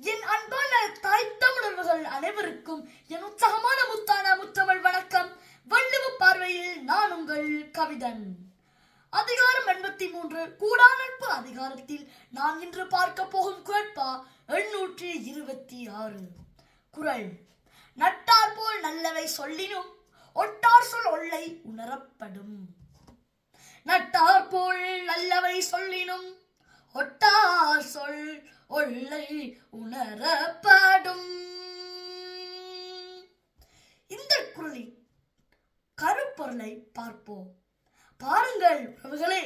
என் அன்பான தாய் தமிழர்கள் அனைவருக்கும் என் உற்சாகமான முத்தான முத்தமிழ் வணக்கம். வள்ளுவ பார்வையில் நான் உங்கள் கவிதன். அதிகாரம் 83 கூடா நட்பு அதிகாரத்தில் நான் இன்று பார்க்க போகும் குறட்பா 826. குறள்: நட்டார் போல் நல்லவை சொல்லினும் ஒட்டார் சொல் ஒல்லை உணரப்படும். நட்டார் போல் நல்லவை சொல்லினும் ஒட்டார் சொல் ஒல்லை உணரப்படும். இந்த குறளின் கருப்பொருளை பார்ப்போம். பாருங்கள் உறவுகளே,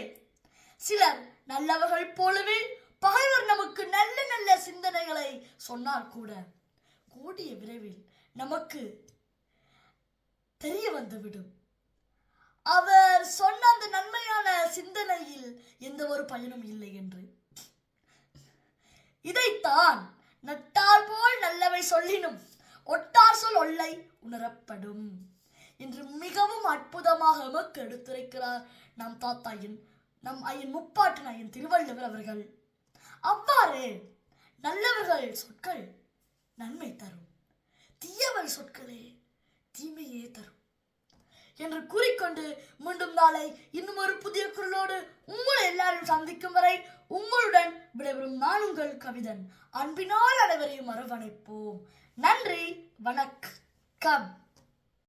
சிலர் நல்லவர்கள் போலவே பகைவர் நமக்கு நல்ல நல்ல சிந்தனைகளை சொன்னார் கூட கூடிய விரைவில் நமக்கு தெரிய வந்துவிடும் அவர் சொன்ன அந்த நன்மையான சிந்தனையில் எந்த ஒரு பயனும் இல்லை என்று. இதைத்தான் நட்டார் போல் நல்லவை சொல்லினும் ஒட்டார் சொல் ஒல்லை உணரப்படும் என்று மிகவும் அற்புதமாக எமக்கு எடுத்துரைக்கிறார் நம் தாத்தாயின் நம் ஐயன் முப்பாட்டன் ஐயன் திருவள்ளுவர் அவர்கள். அவ்வாறு நல்லவர்கள் சொற்கள் நன்மை தரும், தீயவர் சொற்களே தீமையே தரும் என்று கூறிக்கொண்டு மீண்டும் நாளை இன்னும் ஒரு புதிய குரலோடு உங்களை எல்லாரும் சந்திக்கும் வரை உங்களுடன் விடைபெறும் நான் உங்கள் கவிதன். அன்பினால் அனைவரையும் அரவணைப்போம். நன்றி, வணக்கம்.